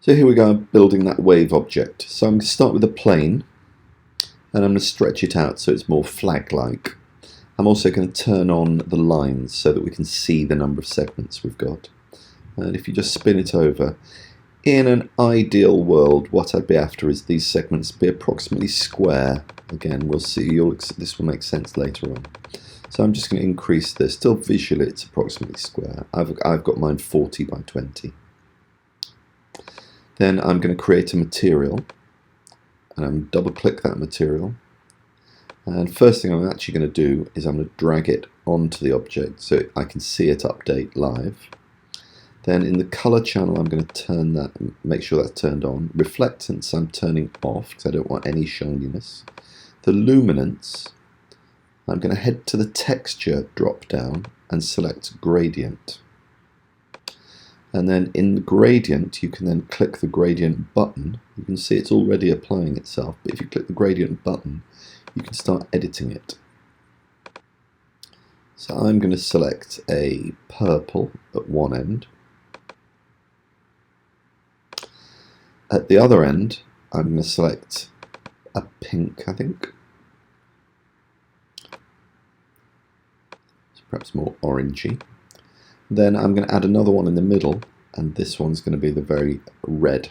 So here we go, building that wave object. So I'm going to start with a plane, and I'm going to stretch it out so it's more flag-like. I'm also going to turn on the lines so that we can see the number of segments we've got. And if you just spin it over, in an ideal world, what I'd be after is these segments be approximately square. Again, we'll see, this will make sense later on. So I'm just going to increase this. Still visually it's approximately square. I've got mine 40 by 20. Then I'm going to create a material, and I'm double click that material, and first thing I'm actually going to do is I'm going to drag it onto the object so I can see it update live. Then in the color channel I'm going to turn that, make sure that's turned on. Reflectance I'm turning off because I don't want any shininess. The luminance, I'm going to head to the texture drop down and select gradient. And then in the gradient, you can then click the gradient button. You can see it's already applying itself, but if you click the gradient button, you can start editing it. So I'm going to select a purple at one end. At the other end, I'm going to select a pink, I think. It's perhaps more orangey. Then I'm going to add another one in the middle, and this one's going to be the very red.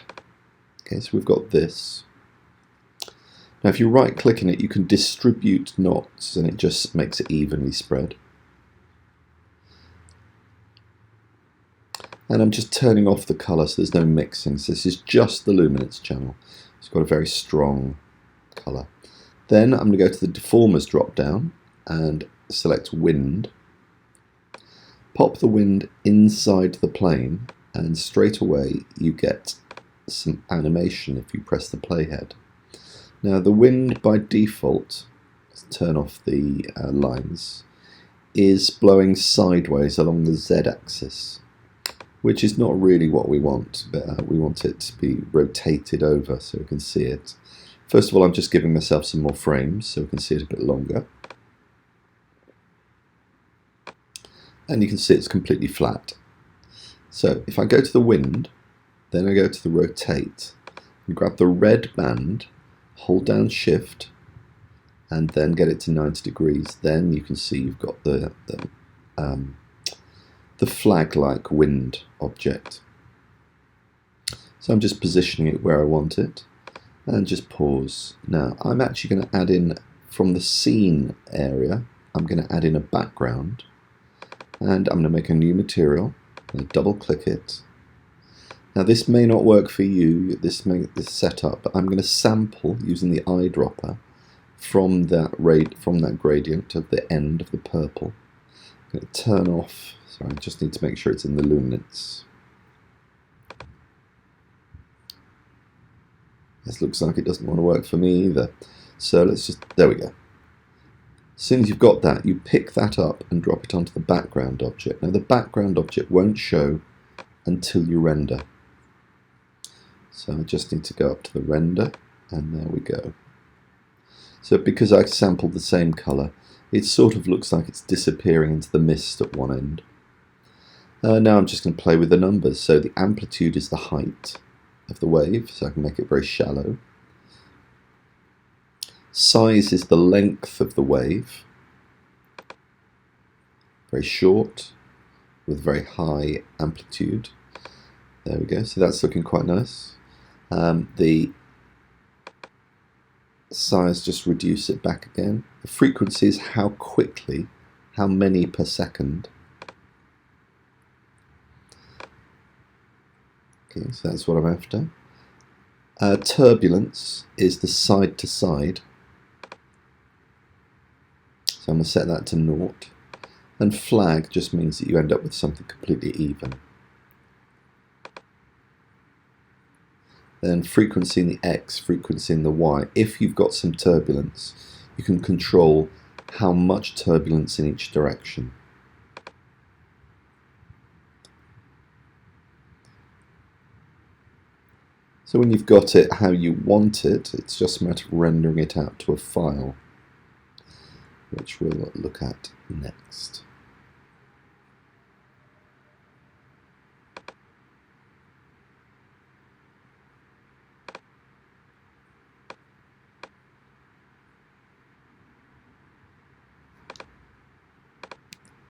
Okay, so we've got this. Now if you right click in it, you can distribute knots and it just makes it evenly spread. And I'm just turning off the colour so there's no mixing. So this is just the luminance channel. It's got a very strong colour. Then I'm going to go to the deformers drop down and select wind. Pop the wind inside the plane, and straight away you get some animation if you press the playhead. Now the wind by default, let's turn off the lines, is blowing sideways along the z-axis, which is not really what we want. We want it to be rotated over so we can see it. First of all, I'm just giving myself some more frames so we can see it a bit longer. And you can see it's completely flat. So if I go to the wind, then I go to the rotate, and grab the red band, hold down shift, and then get it to 90 degrees, then you can see you've got the flag-like wind object. So I'm just positioning it where I want it, and just pause. Now I'm actually going to add in, from the scene area, I'm going to add in a background. And I'm going to make a new material, and double click it. Now this may not work for you, this setup, but I'm going to sample using the eyedropper from that gradient of the end of the purple. I'm going to turn off, sorry, I just need to make sure it's in the luminance. This looks like it doesn't want to work for me either. So let's just, there we go. As soon as you've got that, you pick that up and drop it onto the background object. Now the background object won't show until you render. So I just need to go up to the render, and there we go. So because I sampled the same colour, it sort of looks like it's disappearing into the mist at one end. Now I'm just going to play with the numbers. So the amplitude is the height of the wave, so I can make it very shallow. Size is the length of the wave, very short with very high amplitude. There we go, so that's looking quite nice. The size, just reduce it back again. The frequency is how quickly, how many per second. Okay, so that's what I'm after. Turbulence is the side to side. So I'm going to set that to 0. And flag just means that you end up with something completely even. Then frequency in the X, frequency in the Y. If you've got some turbulence, you can control how much turbulence in each direction. So when you've got it how you want it, it's just a matter of rendering it out to a file, which we'll look at next.